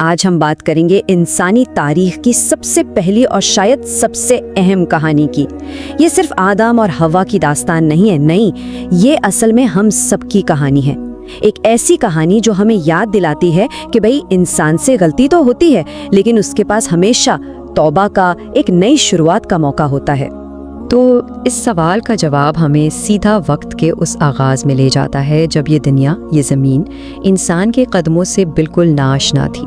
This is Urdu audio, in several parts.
آج ہم بات کریں گے انسانی تاریخ کی سب سے پہلی اور شاید سب سے اہم کہانی کی۔ یہ صرف آدم اور حوا کی داستان نہیں ہے، نہیں، یہ اصل میں ہم سب کی کہانی ہے۔ ایک ایسی کہانی جو ہمیں یاد دلاتی ہے کہ بھئی انسان سے غلطی تو ہوتی ہے، لیکن اس کے پاس ہمیشہ توبہ کا، ایک نئی شروعات کا موقع ہوتا ہے۔ تو اس سوال کا جواب ہمیں سیدھا وقت کے اس آغاز میں لے جاتا ہے جب یہ دنیا، یہ زمین انسان کے قدموں سے بالکل ناآشنا تھی۔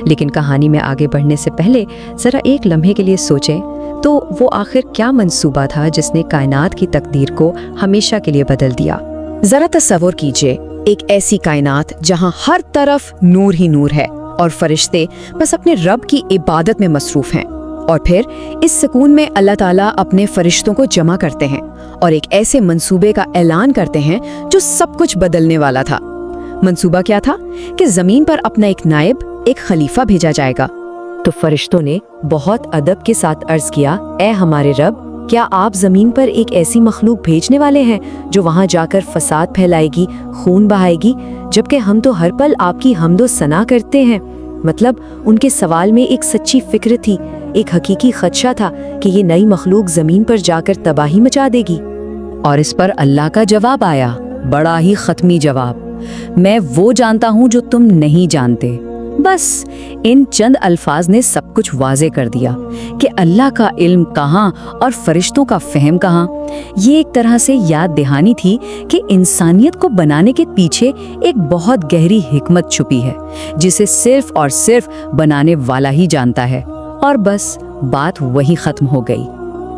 لیکن کہانی میں آگے بڑھنے سے پہلے ذرا ایک لمحے کے لیے سوچیں تو وہ آخر کیا منصوبہ تھا جس نے کائنات کی تقدیر کو ہمیشہ کے لیے بدل دیا؟ ذرا تصور کیجئے ایک ایسی کائنات جہاں ہر طرف نور ہی نور ہے اور فرشتے بس اپنے رب کی عبادت میں مصروف ہیں، اور پھر اس سکون میں اللہ تعالیٰ اپنے فرشتوں کو جمع کرتے ہیں اور ایک ایسے منصوبے کا اعلان کرتے ہیں جو سب کچھ بدلنے والا تھا۔ منصوبہ کیا تھا؟ کہ زمین پر اپنا ایک نائب، ایک خلیفہ بھیجا جائے گا۔ تو فرشتوں نے بہت ادب کے ساتھ عرض کیا، اے ہمارے رب، کیا آپ زمین پر ایک ایسی مخلوق بھیجنے والے ہیں جو وہاں جا کر فساد پھیلائے گی، خون بہائے گی، جبکہ ہم تو ہر پل آپ کی حمد و ثنا کرتے ہیں؟ مطلب ان کے سوال میں ایک سچی فکر تھی، ایک حقیقی خدشہ تھا کہ یہ نئی مخلوق زمین پر جا کر تباہی مچا دے گی۔ اور اس پر اللہ کا جواب آیا، بڑا ہی ختمی جواب، میں وہ جانتا ہوں جو تم نہیں جانتے۔ بس ان چند الفاظ نے سب کچھ واضح کر دیا کہ اللہ کا علم کہاں اور فرشتوں کا فہم کہاں۔ یہ ایک طرح سے یاد دہانی تھی کہ انسانیت کو بنانے کے پیچھے ایک بہت گہری حکمت چھپی ہے جسے صرف اور صرف بنانے والا ہی جانتا ہے۔ اور بس بات وہی ختم ہو گئی۔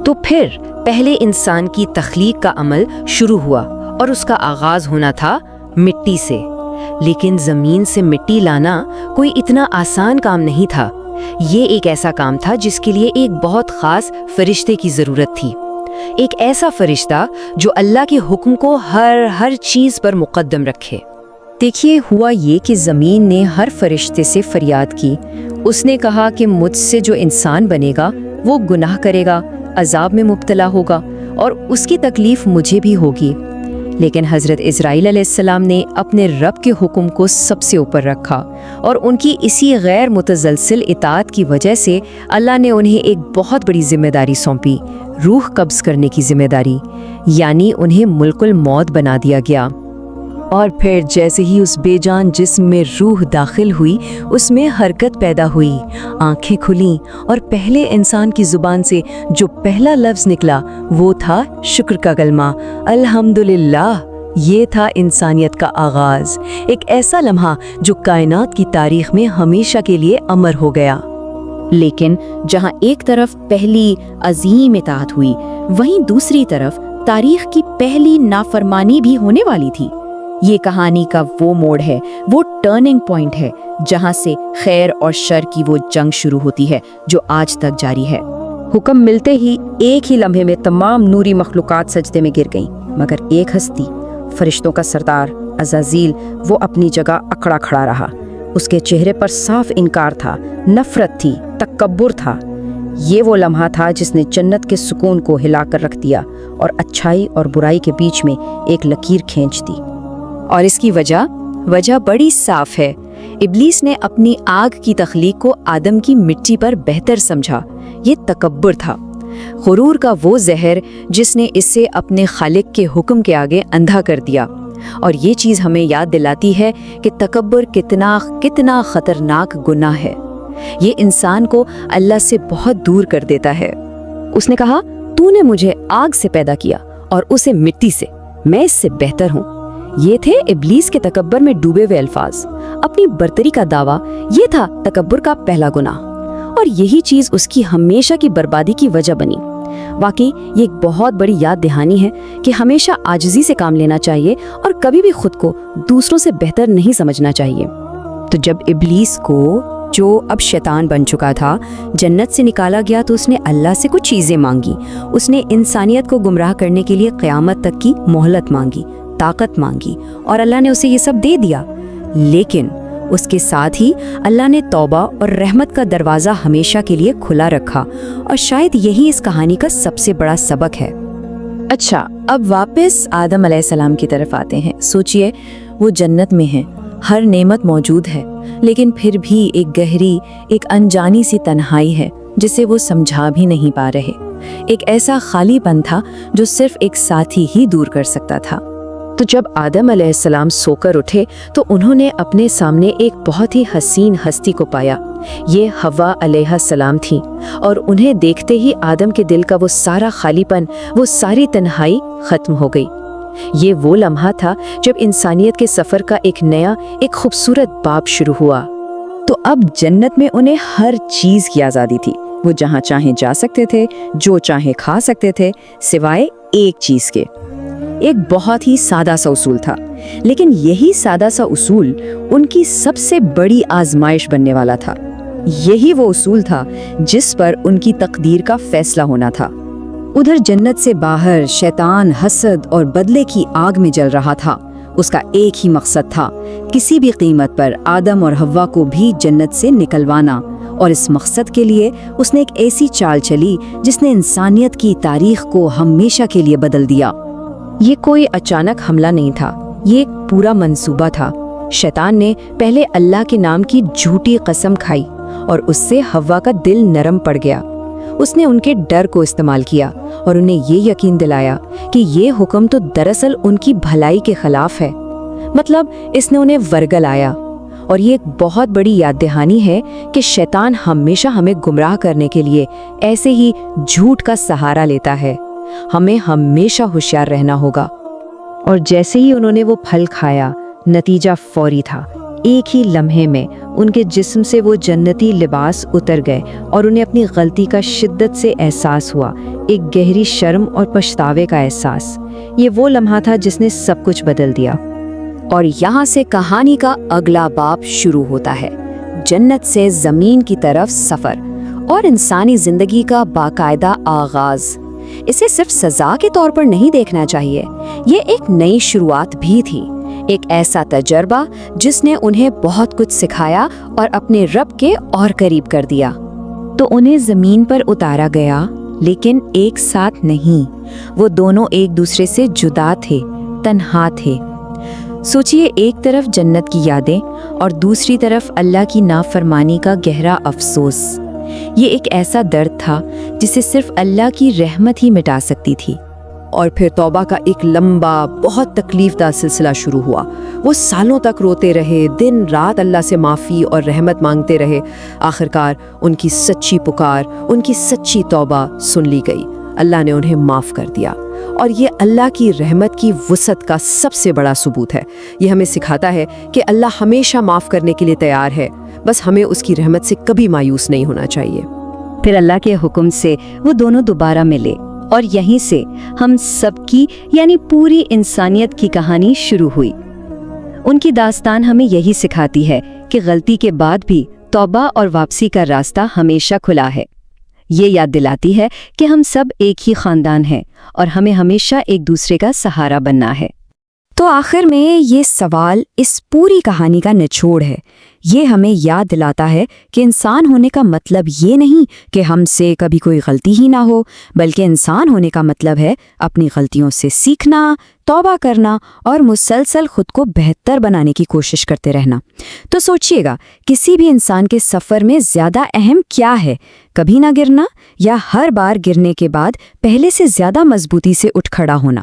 تو پھر پہلے انسان کی تخلیق کا عمل شروع ہوا اور اس کا آغاز ہونا تھا مٹی سے۔ لیکن زمین سے مٹی لانا کوئی اتنا آسان کام نہیں تھا۔ یہ ایک ایسا کام تھا جس کے لیے ایک بہت خاص فرشتے کی ضرورت تھی، ایک ایسا فرشتہ جو اللہ کے حکم کو ہر چیز پر مقدم رکھے۔ دیکھیے، ہوا یہ کہ زمین نے ہر فرشتے سے فریاد کی۔ اس نے کہا کہ مجھ سے جو انسان بنے گا وہ گناہ کرے گا، عذاب میں مبتلا ہوگا اور اس کی تکلیف مجھے بھی ہوگی۔ لیکن حضرت اسرائیل علیہ السلام نے اپنے رب کے حکم کو سب سے اوپر رکھا، اور ان کی اسی غیر متزلزل اطاعت کی وجہ سے اللہ نے انہیں ایک بہت بڑی ذمہ داری سونپی، روح قبض کرنے کی ذمہ داری، یعنی انہیں ملک الموت بنا دیا گیا۔ اور پھر جیسے ہی اس بے جان جسم میں روح داخل ہوئی، اس میں حرکت پیدا ہوئی، آنکھیں کھلیں، اور پہلے انسان کی زبان سے جو پہلا لفظ نکلا وہ تھا شکر کا کلمہ، الحمدللہ۔ یہ تھا انسانیت کا آغاز، ایک ایسا لمحہ جو کائنات کی تاریخ میں ہمیشہ کے لیے امر ہو گیا۔ لیکن جہاں ایک طرف پہلی عظیم اطاعت ہوئی، وہیں دوسری طرف تاریخ کی پہلی نافرمانی بھی ہونے والی تھی۔ یہ کہانی کا وہ موڑ ہے، وہ ٹرننگ پوائنٹ ہے جہاں سے خیر اور شر کی وہ جنگ شروع ہوتی ہے جو آج تک جاری ہے۔ حکم ملتے ہی ایک ہی لمحے میں تمام نوری مخلوقات سجدے میں گر گئیں، مگر ایک ہستی، فرشتوں کا سردار عزازیل، وہ اپنی جگہ اکڑا کھڑا رہا۔ اس کے چہرے پر صاف انکار تھا، نفرت تھی، تکبر تھا۔ یہ وہ لمحہ تھا جس نے جنت کے سکون کو ہلا کر رکھ دیا اور اچھائی اور برائی کے بیچ میں ایک لکیر کھینچ دی۔ اور اس کی وجہ بڑی صاف ہے۔ ابلیس نے اپنی آگ کی تخلیق کو آدم کی مٹی پر بہتر سمجھا۔ یہ تکبر تھا، غرور کا وہ زہر جس نے اسے اپنے خالق کے حکم کے آگے اندھا کر دیا۔ اور یہ چیز ہمیں یاد دلاتی ہے کہ تکبر کتنا خطرناک گناہ ہے۔ یہ انسان کو اللہ سے بہت دور کر دیتا ہے۔ اس نے کہا، تو نے مجھے آگ سے پیدا کیا اور اسے مٹی سے، میں اس سے بہتر ہوں۔ یہ تھے ابلیس کے تکبر میں ڈوبے ہوئے الفاظ۔ اپنی برتری کا دعویٰ، یہ تھا تکبر کا پہلا گناہ، اور یہی چیز اس کی ہمیشہ کی بربادی کی وجہ بنی۔ واقعی یہ ایک بہت بڑی یاد دہانی ہے کہ ہمیشہ عاجزی سے کام لینا چاہیے اور کبھی بھی خود کو دوسروں سے بہتر نہیں سمجھنا چاہیے۔ تو جب ابلیس کو، جو اب شیطان بن چکا تھا، جنت سے نکالا گیا تو اس نے اللہ سے کچھ چیزیں مانگی۔ اس نے انسانیت کو گمراہ کرنے کے لیے قیامت تک کی مہلت مانگی، طاقت مانگی، اور اللہ نے اسے یہ سب دے دیا۔ لیکن اس کے ساتھ ہی اللہ نے توبہ اور رحمت کا دروازہ ہمیشہ کے لیے کھلا رکھا، اور شاید یہی اس کہانی کا سب سے بڑا سبق ہے۔ اچھا، اب واپس آدم علیہ السلام کی طرف آتے ہیں۔ سوچئے، وہ جنت میں ہیں، ہر نعمت موجود ہے، لیکن پھر بھی ایک گہری، ایک انجانی سی تنہائی ہے جسے وہ سمجھا بھی نہیں پا رہے۔ ایک ایسا خالی پن تھا جو صرف ایک ساتھی ہی دور کر سکتا تھا۔ تو جب آدم علیہ السلام سو کر اٹھے تو انہوں نے اپنے سامنے ایک بہت ہی حسین ہستی کو پایا۔ یہ حوا علیہ السلام تھیں، اور انہیں دیکھتے ہی آدم کے دل کا وہ سارا خالی پن، وہ ساری تنہائی ختم ہو گئی۔ یہ وہ لمحہ تھا جب انسانیت کے سفر کا ایک نیا، ایک خوبصورت باب شروع ہوا۔ تو اب جنت میں انہیں ہر چیز کی آزادی تھی، وہ جہاں چاہیں جا سکتے تھے، جو چاہیں کھا سکتے تھے، سوائے ایک چیز کے۔ ایک بہت ہی سادہ سا اصول تھا، لیکن یہی سادہ سا اصول ان کی سب سے بڑی آزمائش بننے والا تھا۔ یہی وہ اصول تھا جس پر ان کی تقدیر کا فیصلہ ہونا تھا۔ ادھر جنت سے باہر شیطان حسد اور بدلے کی آگ میں جل رہا تھا۔ اس کا ایک ہی مقصد تھا، کسی بھی قیمت پر آدم اور حوا کو بھی جنت سے نکلوانا، اور اس مقصد کے لیے اس نے ایک ایسی چال چلی جس نے انسانیت کی تاریخ کو ہمیشہ کے لیے بدل دیا۔ یہ کوئی اچانک حملہ نہیں تھا، یہ ایک پورا منصوبہ تھا۔ شیطان نے پہلے اللہ کے نام کی جھوٹی قسم کھائی، اور اس سے حوا کا دل نرم پڑ گیا۔ اس نے ان کے ڈر کو استعمال کیا اور انہیں یہ یقین دلایا کہ یہ حکم تو دراصل ان کی بھلائی کے خلاف ہے۔ مطلب اس نے انہیں ورگلایا۔ اور یہ ایک بہت بڑی یاد دہانی ہے کہ شیطان ہمیشہ ہمیں گمراہ کرنے کے لیے ایسے ہی جھوٹ کا سہارا لیتا ہے۔ ہمیں ہمیشہ ہوشیار رہنا ہوگا۔ اور جیسے ہی انہوں نے وہ پھل کھایا، نتیجہ فوری تھا۔ ایک ہی لمحے میں ان کے جسم سے وہ جنتی لباس اتر گئے اور انہیں اپنی غلطی کا شدت سے احساس ہوا، ایک گہری شرم اور پچھتاوے کا احساس۔ یہ وہ لمحہ تھا جس نے سب کچھ بدل دیا۔ اور یہاں سے کہانی کا اگلا باب شروع ہوتا ہے، جنت سے زمین کی طرف سفر اور انسانی زندگی کا باقاعدہ آغاز۔ اسے صرف سزا کے طور پر نہیں دیکھنا چاہیے، یہ ایک نئی شروعات بھی تھی، ایک ایسا تجربہ جس نے انہیں بہت کچھ سکھایا اور اپنے رب کے اور قریب کر دیا۔ تو انہیں زمین پر اتارا گیا، لیکن ایک ساتھ نہیں، وہ دونوں ایک دوسرے سے جدا تھے، تنہا تھے۔ سوچئے، ایک طرف جنت کی یادیں اور دوسری طرف اللہ کی نافرمانی کا گہرا افسوس۔ یہ ایک ایسا درد تھا جسے صرف اللہ کی رحمت ہی مٹا سکتی تھی۔ اور پھر توبہ کا ایک لمبا، بہت تکلیف دہ سلسلہ شروع ہوا۔ وہ سالوں تک روتے رہے، دن رات اللہ سے معافی اور رحمت مانگتے رہے۔ آخرکار ان کی سچی پکار، ان کی سچی توبہ سن لی گئی۔ اللہ نے انہیں معاف کر دیا، اور یہ اللہ کی رحمت کی وسعت کا سب سے بڑا ثبوت ہے۔ یہ ہمیں سکھاتا ہے کہ اللہ ہمیشہ معاف کرنے کے لیے تیار ہے، بس ہمیں اس کی رحمت سے کبھی مایوس نہیں ہونا چاہیے۔ پھر اللہ کے حکم سے وہ دونوں دوبارہ ملے، اور یہیں سے ہم سب کی یعنی پوری انسانیت کی کہانی شروع ہوئی۔ ان کی داستان ہمیں یہی سکھاتی ہے کہ غلطی کے بعد بھی توبہ اور واپسی کا راستہ ہمیشہ کھلا ہے۔ یہ یاد دلاتی ہے کہ ہم سب ایک ہی خاندان ہیں اور ہمیں ہمیشہ ایک دوسرے کا سہارا بننا ہے۔ تو آخر میں یہ سوال اس پوری کہانی کا نچوڑ ہے۔ یہ ہمیں یاد دلاتا ہے کہ انسان ہونے کا مطلب یہ نہیں کہ ہم سے کبھی کوئی غلطی ہی نہ ہو، بلکہ انسان ہونے کا مطلب ہے اپنی غلطیوں سے سیکھنا، توبہ کرنا اور مسلسل خود کو بہتر بنانے کی کوشش کرتے رہنا۔ تو سوچئے گا، کسی بھی انسان کے سفر میں زیادہ اہم کیا ہے؟ کبھی نہ گرنا، یا ہر بار گرنے کے بعد پہلے سے زیادہ مضبوطی سے اٹھ کھڑا ہونا؟